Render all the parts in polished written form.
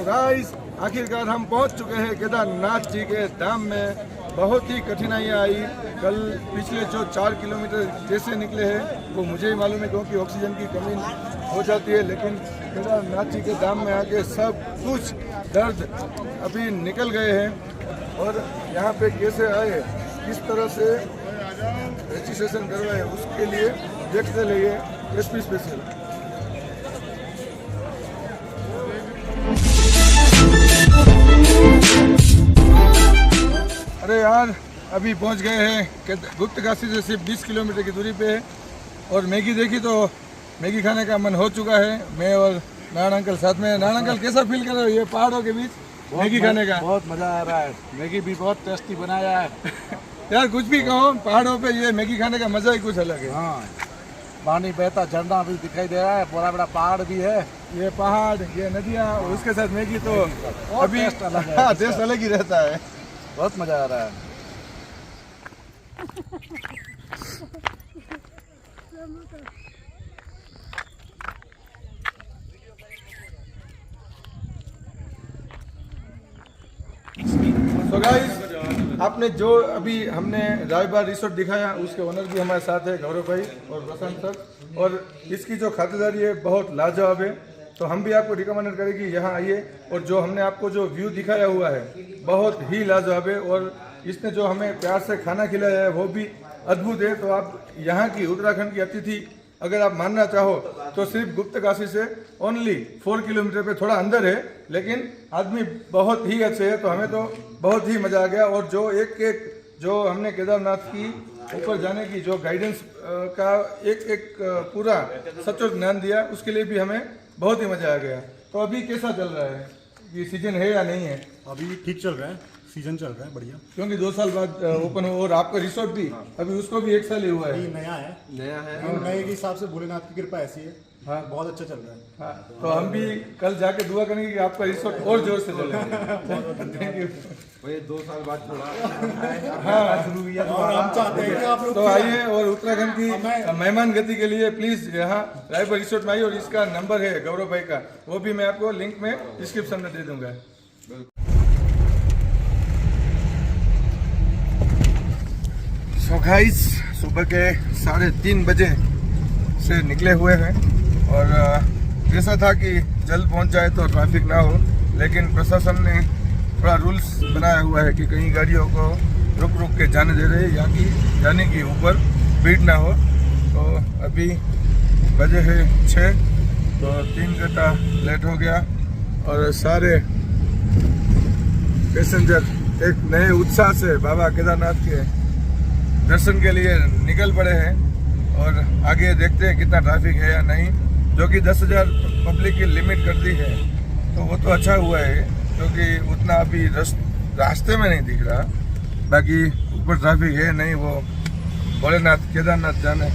तो गाइस आखिरकार हम पहुंच चुके हैं केदारनाथ जी के धाम में। बहुत ही कठिनाइयाँ आई कल। पिछले जो 4 किलोमीटर जैसे निकले हैं वो मुझे ही मालूम है, क्योंकि ऑक्सीजन की कमी हो जाती है, लेकिन केदारनाथ जी के धाम में आके सब कुछ दर्द अभी निकल गए हैं। और यहाँ पे कैसे आए, किस तरह से रजिस्ट्रेशन करवाए, उसके लिए देखते रहिए एसपी स्पेशल। अरे यार, अभी पहुंच गए हैं गुप्तकाशी से सिर्फ 20 किलोमीटर की दूरी पे है। और मैगी देखी तो मैगी खाने का मन हो चुका है। मैं और नारायण अंकल साथ में। नारायण अंकल, कैसा फील कर रहे हो ये पहाड़ों के बीच मैगी खाने का? बहुत मजा आ रहा है। मैगी भी बहुत टेस्टी बनाया है। यार कुछ भी कहो, पहाड़ों पे ये मैगी खाने का मजा ही कुछ अलग है। हाँ, पानी बहता झरना भी दिखाई दे रहा है, बड़ा बड़ा पहाड़ भी है। ये पहाड़, ये नदियाँ, उसके साथ मैगी तो अभी टेस्ट अलग है। हाँ, टेस्ट अलग ही रहता है। बहुत मजा आ रहा है। तो गाइस, आपने जो अभी हमने रायबार रिसोर्ट दिखाया, उसके ओनर भी हमारे साथ है, गौरव भाई और बसंत सर। और इसकी जो खातिरदारी है बहुत लाजवाब है। तो हम भी आपको रिकमेंड करें कि यहाँ आइए। और जो हमने आपको जो व्यू दिखाया हुआ है बहुत ही लाजवाब है। और इसने जो हमें प्यार से खाना खिलाया है वो भी अद्भुत है। तो आप यहाँ की उत्तराखंड की अतिथि अगर आप मानना चाहो तो सिर्फ गुप्तकाशी से ओनली 4 किलोमीटर पे थोड़ा अंदर है, लेकिन आदमी बहुत ही अच्छे है। तो हमें तो बहुत ही मज़ा आ गया। और जो एक जो हमने केदारनाथ की ऊपर जाने की जो गाइडेंस का एक पूरा सचोट ज्ञान दिया, उसके लिए भी हमें बहुत ही मज़ा आ गया। तो अभी कैसा चल रहा है, ये सीजन है या नहीं है? अभी ठीक चल रहा है, सीजन चल रहा है बढ़िया। क्योंकि 2 साल बाद ओपन हो, और आपका रिसोर्ट भी अभी उसको भी 1 साल ही हुआ है। ये नया है। नए के हिसाब से भोलेनाथ की कृपा ऐसी है। हाँ, बहुत अच्छा चल रहा है। हाँ, तो हम भी कल जाके दुआ करेंगे कि आपका रिसोर्ट और जोर से चले। Thank you. वही 2 साल बाद थोड़ा हाँ, शुरू हुआ। और हम चाहते हैं कि आप लोग तो आइए और उत्तराखंड की मेहमान गति के लिए प्लीज यहाँ रायपुर रिसोर्ट में आइए। और इसका नंबर है गौरव भाई का, वो भी मैं आपको लिंक में डिस्क्रिप्शन में दे दूंगा। सो गाइस, सुबह के 3:30 बजे से निकले हुए हैं। और ऐसा था कि जल्द पहुंच जाए तो ट्रैफिक ना हो, लेकिन प्रशासन ने थोड़ा रूल्स बनाया हुआ है कि कहीं गाड़ियों को रुक रुक के जाने दे रहे हैं, यानी कि ऊपर भीड़ ना हो। तो अभी बजे है 6, तो 3 घंटा लेट हो गया। और सारे पैसेंजर एक नए उत्साह से बाबा केदारनाथ के दर्शन के लिए निकल पड़े हैं। और आगे देखते हैं कितना ट्रैफिक है या नहीं, जो कि 10,000 पब्लिक की लिमिट कर दी है। तो वो तो अच्छा हुआ है, क्योंकि उतना अभी रास्ते में नहीं दिख रहा। बाकी ऊपर ट्रैफिक है नहीं, वो भोलेनाथ केदारनाथ जाने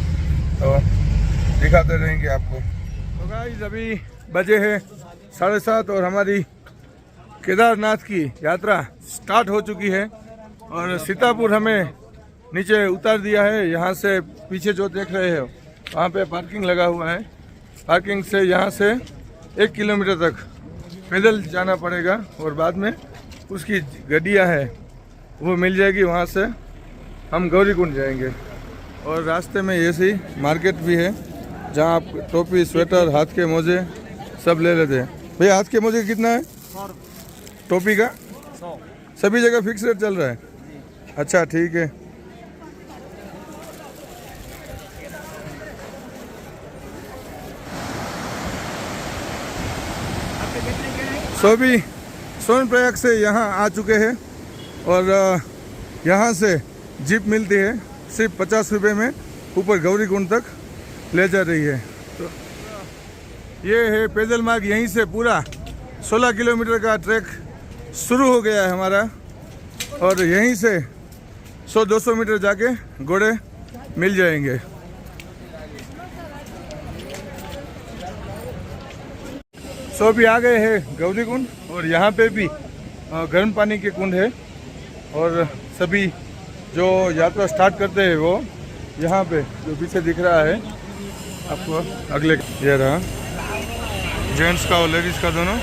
तो दिखाते रहेंगे आपको। तो गाइस, अभी बजे है 7:30 और हमारी केदारनाथ की यात्रा स्टार्ट हो चुकी है। और सीतापुर हमें नीचे उतार दिया है। यहाँ से पीछे जो देख रहे हो वहाँ पे पार्किंग लगा हुआ है। पार्किंग से यहाँ से 1 किलोमीटर तक पैदल जाना पड़ेगा। और बाद में उसकी गड्डियाँ है वो मिल जाएगी, वहाँ से हम गौरीकुंड जाएंगे। और रास्ते में ऐसी मार्केट भी है जहाँ आप टोपी, स्वेटर, हाथ के मोजे सब ले लेते हैं। भैया, हाथ के मोजे कितना है? 100 टोपी का 100। सभी जगह फिक्स रेट चल रहा है? अच्छा, ठीक है। भी सोनप्रयाग से यहाँ आ चुके हैं। और यहाँ से जीप मिलती है, सिर्फ 50 रुपये में ऊपर गौरीकुंड तक ले जा रही है। तो ये है पैदल मार्ग। यहीं से पूरा 16 किलोमीटर का ट्रैक शुरू हो गया है हमारा। और यहीं से 100-200 मीटर जाके घोड़े मिल जाएंगे। भी आ गए हैं गौरीकुंड। और यहाँ पे भी गर्म पानी के कुंड है। और सभी जो यात्रा स्टार्ट करते हैं वो यहाँ पे जो पीछे दिख रहा है आपको, अगले ये रहा जेंट्स का और लेडीज़ का दोनों।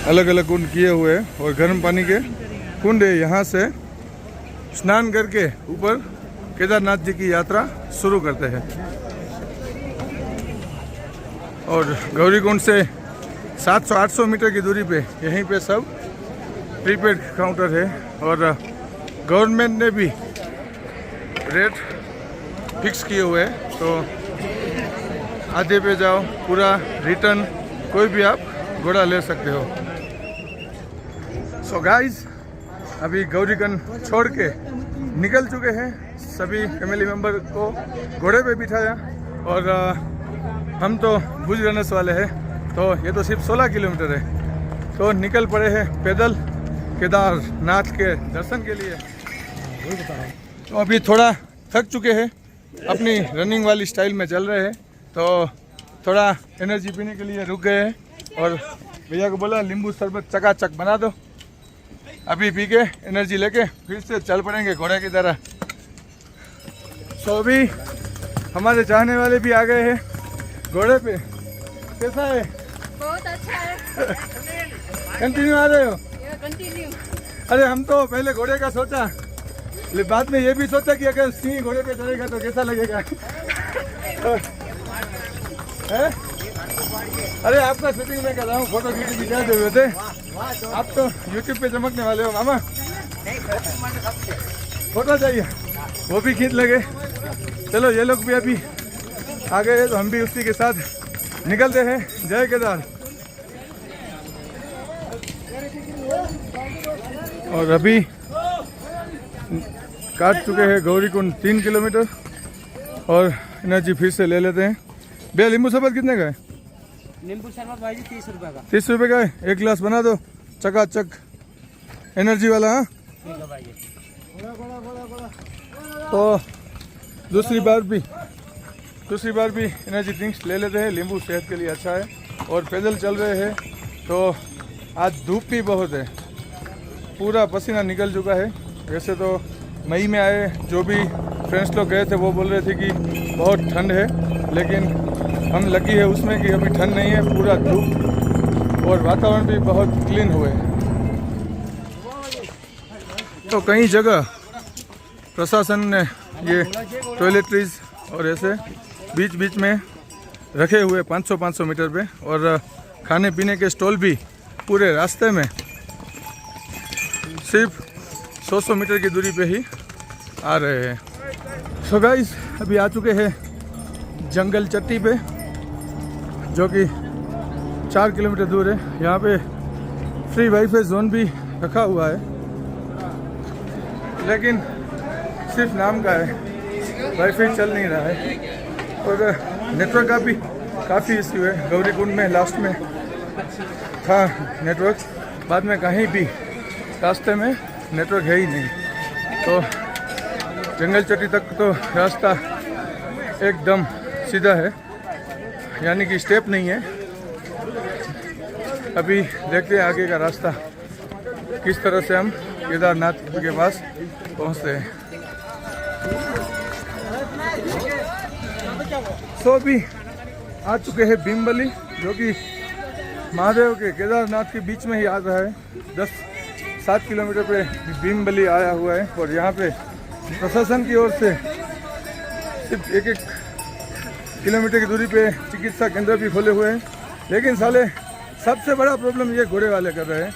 अलग अलग कुंड किए हुए हैं और गर्म पानी के कुंड है। यहाँ से स्नान करके ऊपर केदारनाथ जी की यात्रा शुरू करते हैं। और गौरीकुंड से 700-800 मीटर की दूरी पे यहीं पे सब प्रीपेड काउंटर है और गवर्नमेंट ने भी रेट फिक्स किए हुए हैं, तो आधे पे जाओ, पूरा रिटर्न कोई भी आप घोड़ा ले सकते हो। सो गाइस, अभी गौरीकुंड छोड़ के निकल चुके हैं। सभी फैमिली मेम्बर को घोड़े पे बिठाया और हम तो भुज रनर्स वाले हैं, तो ये तो सिर्फ 16 किलोमीटर है, तो निकल पड़े हैं पैदल केदारनाथ के दर्शन के लिए। तो अभी थोड़ा थक चुके हैं, अपनी रनिंग वाली स्टाइल में चल रहे हैं, तो थोड़ा एनर्जी पीने के लिए रुक गए हैं और भैया को बोला नींबू शरबत चकाचक बना दो, अभी पी के एनर्जी लेके फिर से चल पड़ेंगे घोड़े की तरह। तो अभी हमारे चाहने वाले भी आ गए हैं घोड़े पे। कैसा है? बहुत अच्छा है। कंटिन्यू आ रहे हो? कंटिन्यू। अरे हम तो पहले घोड़े का सोचा, लेकिन बाद में ये भी सोचा कि अगर सिंह घोड़े पे चढ़ेगा तो कैसा लगेगा। है? अरे आपका शूटिंग में कर रहा हूँ, फोटो खींच दिखा दे हुए थे। आप तो यूट्यूब पे चमकने वाले हो मामा। फोटो चाहिए, वो भी खींच लगे। चलो ये लोग भी अभी आ गए तो हम भी उसी के साथ निकलते हैं। जय केदार। और अभी काट चुके हैं गौरीकुंड 3 किलोमीटर और एनर्जी फिर से ले लेते हैं। भैया नींबू शरबत कितने का है? नींबू शरबत भाई जी 30 रुपए का। 30 रुपये का है, 1 गिलास बना दो चकाचक एनर्जी वाला। हाँ, ठीक है भाई जी। तो दूसरी बार भी एनर्जी ड्रिंक्स ले लेते हैं। नींबू सेहत के लिए अच्छा है और पैदल चल रहे हैं, तो आज धूप भी बहुत है, पूरा पसीना निकल चुका है। वैसे तो मई में आए, जो भी फ्रेंड्स लोग गए थे वो बोल रहे थे कि बहुत ठंड है, लेकिन हम लकी है उसमें कि अभी ठंड नहीं है, पूरा धूप और वातावरण भी बहुत क्लीन हुए। तो कई जगह प्रशासन ने ये टॉयलेटरीज और ऐसे बीच बीच में रखे हुए 500-500 मीटर पे, और खाने पीने के स्टॉल भी पूरे रास्ते में सिर्फ 100 मीटर की दूरी पे ही आ रहे हैं। सो गाइस, अभी आ चुके हैं जंगल चट्टी पे, जो कि 4 किलोमीटर दूर है। यहाँ पे फ्री वाईफाई जोन भी रखा हुआ है, लेकिन सिर्फ नाम का है, वाईफाई चल नहीं रहा है और नेटवर्क का भी काफ़ी इश्यू है। गौरीकुंड में लास्ट में था नेटवर्क, बाद में कहीं भी रास्ते में नेटवर्क है ही नहीं। तो जंगल चट्टी तक तो रास्ता एकदम सीधा है, यानी कि स्टेप नहीं है। अभी देखते हैं आगे का रास्ता किस तरह से हम केदारनाथ के पास पहुंचते हैं। तो अभी आ चुके हैं भीमबली, जो कि महादेव के केदारनाथ के बीच में ही आ रहा है। 10-7 किलोमीटर पे भीमबली आया हुआ है और यहाँ पे प्रशासन की ओर से सिर्फ 1-1 किलोमीटर की दूरी पे चिकित्सा केंद्र भी खोले हुए हैं। लेकिन साले सबसे बड़ा प्रॉब्लम ये घोड़े वाले कर रहे हैं।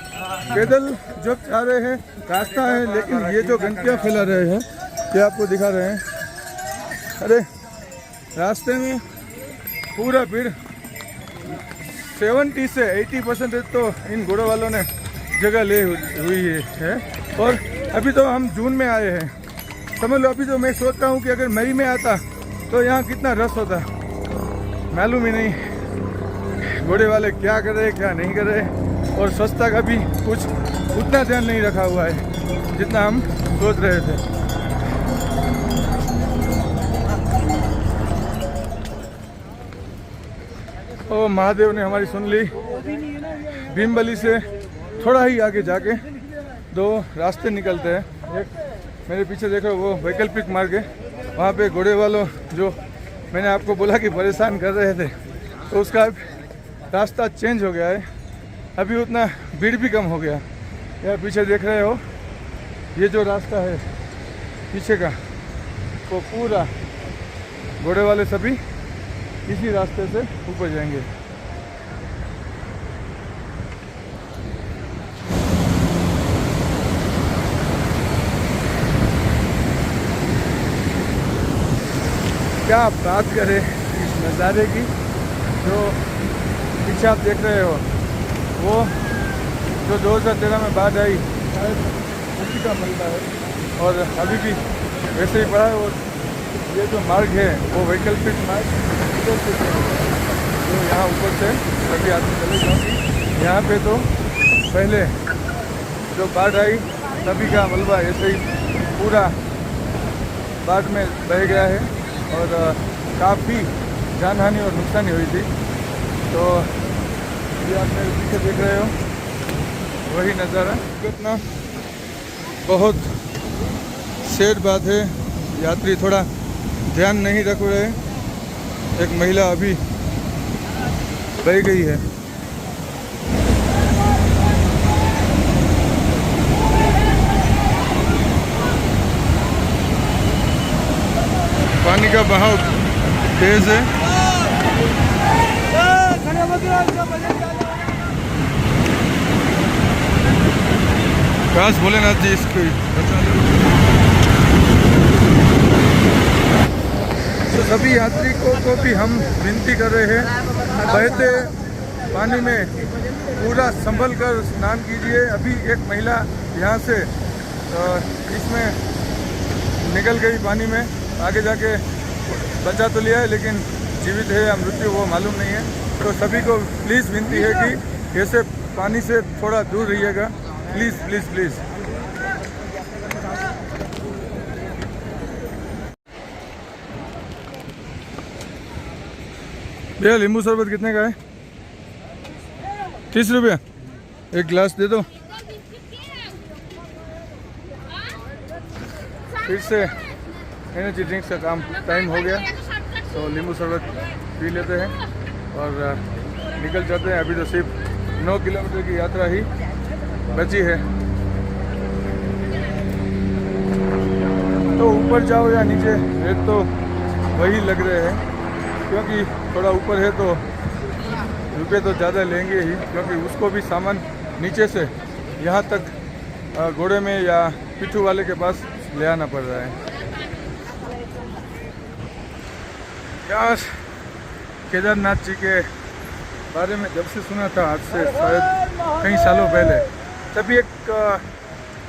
पैदल जो जा रहे हैं रास्ता है, लेकिन ये जो गंदगियाँ फैला रहे हैं, ये आपको दिखा रहे हैं। अरे रास्ते में पूरा भीड़, 70 से 80% तो इन घोड़ों वालों ने जगह ले हुई है। और अभी तो हम जून में आए हैं, समझ लो। अभी तो मैं सोचता हूँ कि अगर मई में आता तो यहाँ कितना रस होता, मालूम ही नहीं घोड़े वाले क्या कर रहे क्या नहीं कर रहे। और स्वच्छता का भी कुछ उतना ध्यान नहीं रखा हुआ है जितना हम सोच रहे थे। ओ महादेव ने हमारी सुन ली। भीमबली से थोड़ा ही आगे जाके 2 रास्ते निकलते हैं। एक मेरे पीछे देखो, वो वैकल्पिक मार्ग है, वहाँ पे घोड़े वालों जो मैंने आपको बोला कि परेशान कर रहे थे, तो उसका रास्ता चेंज हो गया है। अभी उतना भीड़ भी कम हो गया। यह पीछे देख रहे हो, ये जो रास्ता है पीछे का, वो पूरा घोड़े वाले सभी इसी रास्ते से ऊपर जाएंगे। क्या बात करें इस नज़ारे की। जो पीछे आप देख रहे हो वो जो 2013 में बाढ़ आई शायद उसी का मलबा है और अभी भी वैसे ही पड़ा है। और ये जो मार्ग है वो वैकल्पिक मार्ग इधर से जो यहाँ ऊपर से सभी आदमी चले जाएंगे। यहाँ पे तो पहले जो बाढ़ आई तभी का मलबा ऐसे ही पूरा बाढ़ में बह गया है और काफ़ी जानहानि और नुकसानी हुई थी। तो ये आप मेरे पीछे देख रहे हो वही नज़ारा। कितना बहुत सैड बात है, यात्री थोड़ा ध्यान नहीं रख रहे। एक महिला अभी बह गई है। पानी का बहाव तेज है। काश भोलेनाथ जी इसको तो सभी यात्री को भी हम विनती कर रहे हैं, बहते पानी में पूरा संभल कर स्नान कीजिए। अभी एक महिला यहाँ से इसमें निकल गई पानी में, आगे जाके बचा तो लिया है लेकिन जीवित है या मृत्यु वो मालूम नहीं है। तो सभी को प्लीज़ विनती है कि ऐसे पानी से थोड़ा दूर रहिएगा, प्लीज़ प्लीज़ प्लीज़। भैया नींबू शरबत कितने का है? 30 रुपया। एक गिलास दे दो। फिर से एनर्जी ड्रिंक्स का काम टाइम हो गया तो नींबू शरबत पी लेते हैं और निकल जाते हैं। अभी तो सिर्फ 9 किलोमीटर की यात्रा ही बची है। तो ऊपर जाओ या नीचे रेट तो वही लग रहे हैं, क्योंकि थोड़ा ऊपर है तो रुपये तो ज़्यादा लेंगे ही, क्योंकि उसको भी सामान नीचे से यहाँ तक घोड़े में या पिट्ठू वाले के पास ले आना पड़ रहा है। यार केदारनाथ जी के बारे में जब से सुना था, आज से शायद कई सालों पहले, तभी एक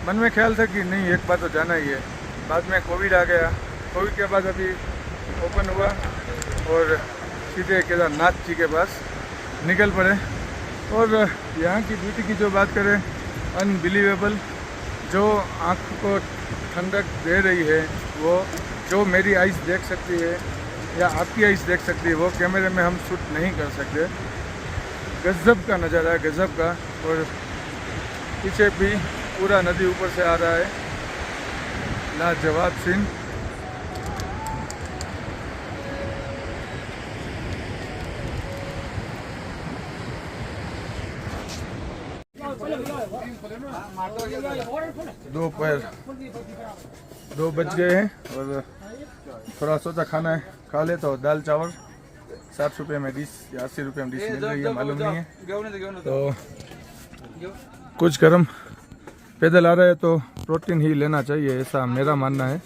मन में ख्याल था कि नहीं एक बार तो जाना ही है। बाद में कोविड आ गया, कोविड के बाद अभी ओपन हुआ और सीधे केदारनाथ जी के पास निकल पड़े। और यहाँ की ब्यूटी की जो बात करें, अनबिलीवेबल, जो आँख को ठंडक दे रही है, वो जो मेरी आइज़ देख सकती है या आपकी आइज़ देख सकती है, वो कैमरे में हम शूट नहीं कर सकते। गजब का नज़ारा है, गजब का। और पीछे भी पूरा नदी ऊपर से आ रहा है, लाजवाब सीन। दोपहर 2 बज गए हैं और थोड़ा सोचा खाना खा ले, तो दाल चावल 60 रुपये में डिश या 80 रुपये में डिश मिल रही है, मालूम नहीं है। तो कुछ गर्म पैदल आ रहा है तो प्रोटीन ही लेना चाहिए, ऐसा मेरा मानना है।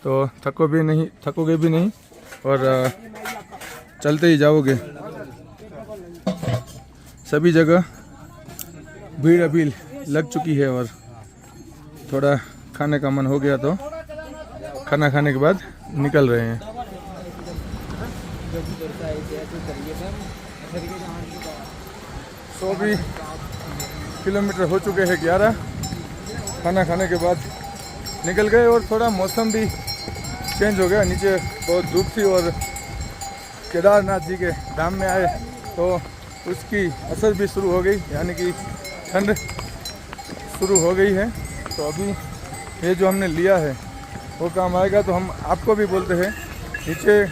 तो थकोगे भी नहीं और चलते ही जाओगे। सभी जगह भीड़ अभी लग चुकी है और थोड़ा खाने का मन हो गया तो खाना खाने के बाद निकल रहे हैं। 120 किलोमीटर हो चुके हैं, 11 खाना खाने के बाद निकल गए। और थोड़ा मौसम भी चेंज हो गया, नीचे बहुत धूप थी और केदारनाथ जी के धाम में आए तो उसकी असर भी शुरू हो गई, यानी कि ठंड शुरू हो गई है। तो अभी ये जो हमने लिया है वो काम आएगा। तो हम आपको भी बोलते हैं, नीचे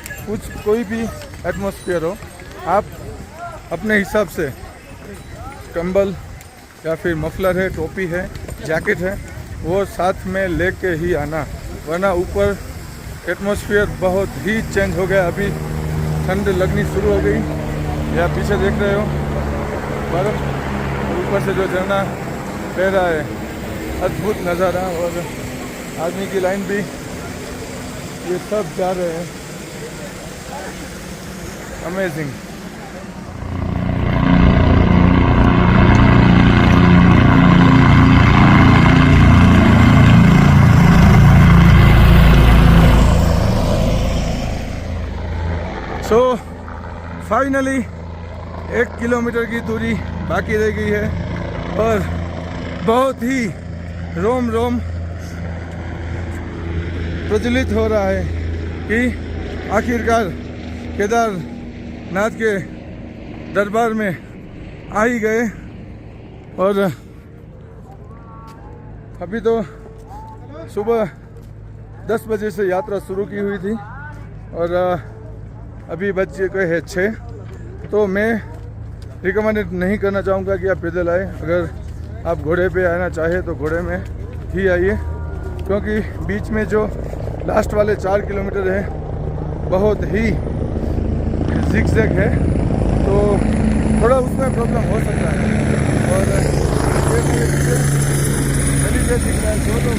कोई भी एटमॉस्फेयर हो, आप अपने हिसाब से कंबल या फिर मफलर है, टोपी है, जैकेट है, वो साथ में लेके ही आना, वरना ऊपर एटमॉस्फेयर बहुत ही चेंज हो गया। अभी ठंड लगनी शुरू हो गई। या पीछे देख रहे हो बर्फ, ऊपर से जो झरना बह रहा है, अद्भुत नज़ारा। और आदमी की लाइन भी, ये सब जा रहे हैं, अमेजिंग। सो फाइनली 1 किलोमीटर की दूरी बाकी रह गई है और बहुत ही रोम रोम प्रज्वलित हो रहा है कि आखिरकार केदारनाथ के दरबार में आ ही गए। और अभी तो सुबह 10 बजे से यात्रा शुरू की हुई थी और अभी बज गए हैं 6। तो मैं रिकमेंडेड नहीं करना चाहूँगा कि आप पैदल आए। अगर आप घोड़े पे आना चाहे तो घोड़े में ही आइए, क्योंकि बीच में जो लास्ट वाले 4 किलोमीटर है बहुत ही जिगजैग है, तो थोड़ा उसमें प्रॉब्लम हो सकता है। और हेलीपैड दिख रहा है, जो लोग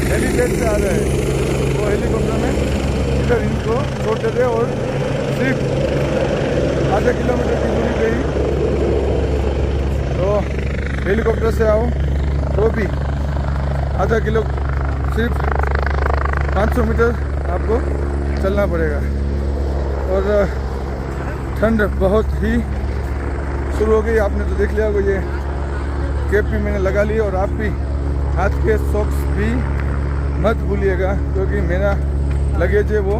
हेलीपैड से आ रहे हैं वो हेलीकॉप्टर में इधर इनको छोड़ देते और सिर्फ आधे किलोमीटर की दूरी पे ही, तो हेलीकॉप्टर से आओ तो भी आधा किलो सिर्फ 500 मीटर आपको चलना पड़ेगा। और ठंड बहुत ही शुरू हो गई, आपने तो देख लिया होगा। ये कैप भी मैंने लगा ली और आप भी हाथ के सॉक्स भी मत भूलिएगा, क्योंकि मेरा लगेज है वो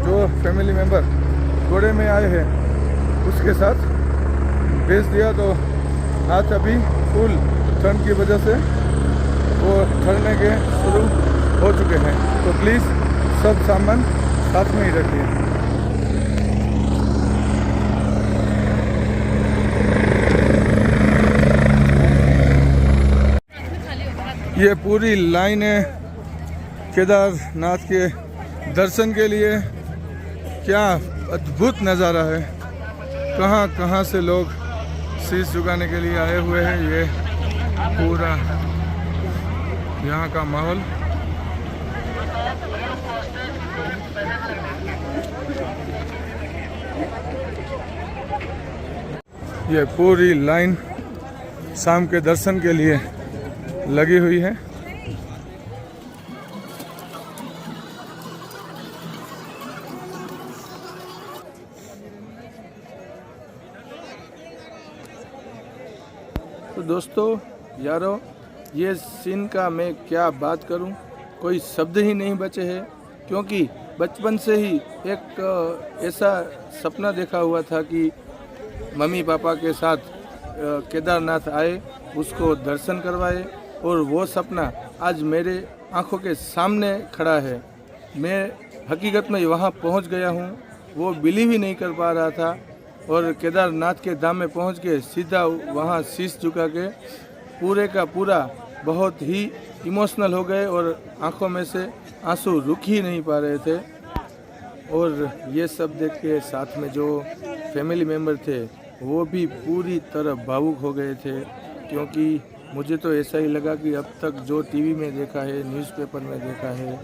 जो फैमिली मेम्बर घोड़े में आए हैं उसके साथ भेज दिया, तो हाथ अभी फुल ठंड की वजह से वो ठहरने के शुरू हो चुके हैं। तो प्लीज़ सब सामान साथ में ही रखिए। ये पूरी लाइन है केदारनाथ के दर्शन के लिए। क्या अद्भुत नज़ारा है, कहाँ कहाँ से लोग शीश झुकाने के लिए आए हुए हैं। ये पूरा यहाँ का माहौल, ये पूरी लाइन शाम के दर्शन के लिए लगी हुई है। तो दोस्तों यारों, ये सीन का मैं क्या बात करूं, कोई शब्द ही नहीं बचे हैं, क्योंकि बचपन से ही एक ऐसा सपना देखा हुआ था कि मम्मी पापा के साथ केदारनाथ आए, उसको दर्शन करवाए, और वो सपना आज मेरे आंखों के सामने खड़ा है। मैं हकीकत में वहाँ पहुँच गया हूँ, वो बिलीव ही नहीं कर पा रहा था। और केदारनाथ के धाम में पहुँच के सीधा वहाँ शीश झुका के पूरे का पूरा बहुत ही इमोशनल हो गए और आंखों में से आंसू रुक ही नहीं पा रहे थे। और ये सब देख के साथ में जो फैमिली मेम्बर थे वो भी पूरी तरह भावुक हो गए थे, क्योंकि मुझे तो ऐसा ही लगा कि अब तक जो टीवी में देखा है, न्यूज़पेपर में देखा है,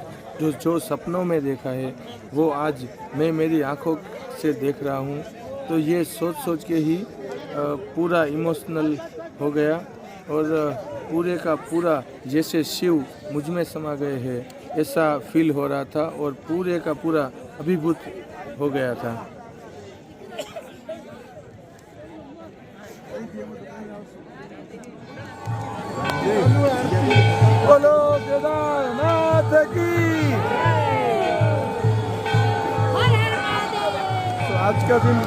जो सपनों में देखा है, वो आज मैं मेरी आंखों से देख रहा हूँ। तो ये सोच के ही पूरा इमोशनल हो गया और पूरे का पूरा जैसे शिव मुझ में समा गए हैं ऐसा फील हो रहा था और पूरे का पूरा अभिभूत हो गया था। बोलो केदारनाथ की। तो आज का दिन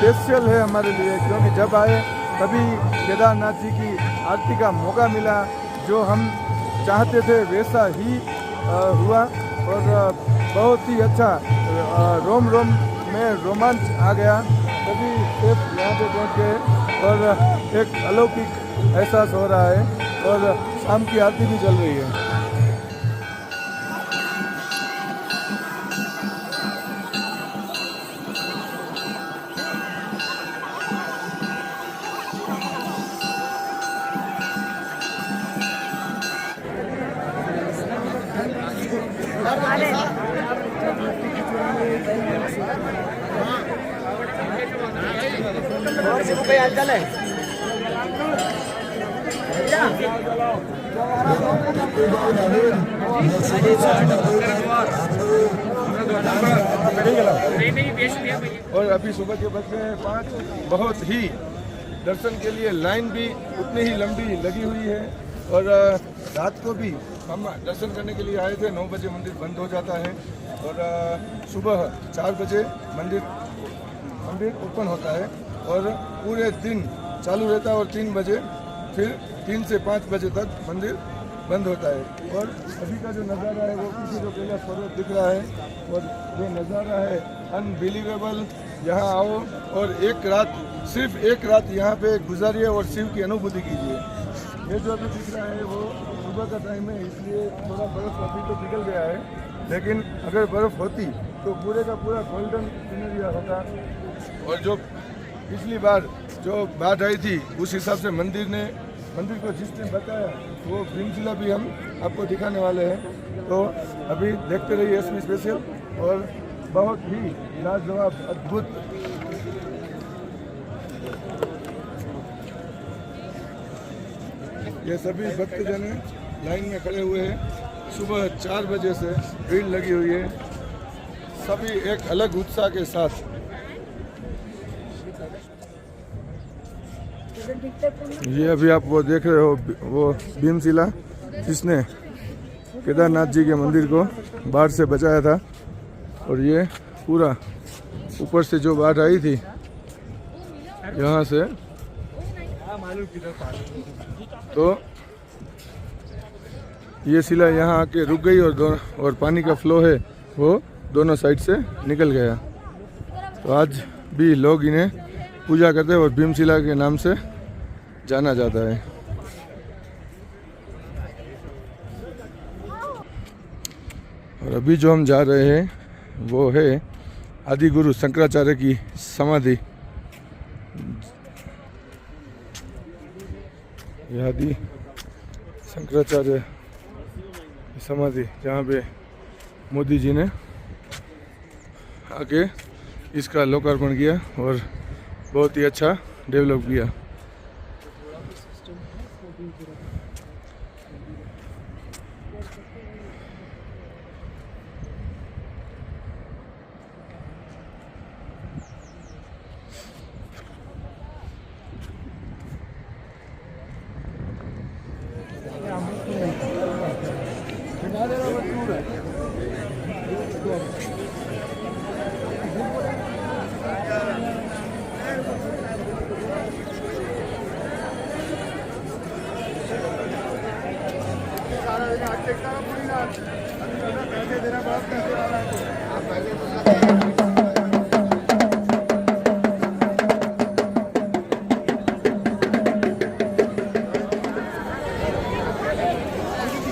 स्पेशल है हमारे लिए, क्योंकि जब आए तभी केदारनाथ जी की आरती का मौका मिला। जो हम चाहते थे वैसा ही हुआ और बहुत ही अच्छा रोम रोम में रोमांच आ गया। तभी सिर्फ यहाँ पे पहुँच गए और एक अलौकिक एहसास हो रहा है और शाम की आरती भी चल रही है। और अभी सुबह के बज गए हैं 5। बहुत ही दर्शन के लिए लाइन भी उतनी ही लंबी लगी हुई है। और रात को भी हम दर्शन करने के लिए आए थे। 9 बजे मंदिर बंद हो जाता है और सुबह 4 बजे मंदिर ओपन होता है और पूरे दिन चालू रहता है और 3 बजे फिर 3 से 5 बजे तक मंदिर बंद होता है। और अभी का जो नज़ारा है वो किसी को कैलाश पर्वत दिख रहा है और वो नज़ारा है अनबिलीवेबल। यहाँ आओ और एक रात, सिर्फ एक रात यहाँ पे गुजारिए और शिव की अनुभूति कीजिए। ये जो अभी दिख रहा है वो सुबह का टाइम है, इसलिए थोड़ा बर्फ़ अभी तो पिघल गया है, लेकिन अगर बर्फ़ होती तो पूरे का पूरा गोल्डन सीनरिया होता। और जो पिछली बार जो बाढ़ आई थी उस हिसाब से मंदिर को जिसने बताया वो भीमशिला भी हम आपको दिखाने वाले हैं। तो अभी देखते रहिए एसमी स्पेशल। और बहुत ही लाजवाब अद्भुत ये सभी भक्तजन लाइन में खड़े हुए हैं। सुबह 4 बजे से भीड़ लगी हुई है, सभी एक अलग उत्साह के साथ। ये अभी आप वो देख रहे हो वो भीमशिला जिसने केदारनाथ जी के मंदिर को बाढ़ से बचाया था। और ये पूरा ऊपर से जो बाढ़ आई थी यहाँ से, तो ये शिला यहाँ आके रुक गई और पानी का फ्लो है वो दोनों साइड से निकल गया। तो आज भी लोग इन्हें पूजा करते हैं और भीमशिला के नाम से जाना जाता है। और अभी जो हम जा रहे हैं वो है आदि गुरु शंकराचार्य की समाधि। यह आदि शंकराचार्य की समाधि जहाँ पे मोदी जी ने आके इसका लोकार्पण किया और बहुत ही अच्छा डेवलप किया।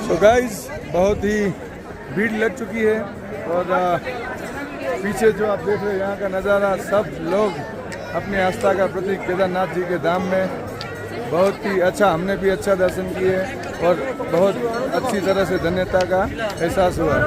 तो गाइस बहुत ही भीड़ लग चुकी है और पीछे जो आप देख रहे हैं यहाँ का नज़ारा, सब लोग अपनी आस्था का प्रतीक केदारनाथ जी के धाम में बहुत ही अच्छा, हमने भी अच्छा दर्शन किए और बहुत अच्छी तरह से धन्यता का एहसास हुआ।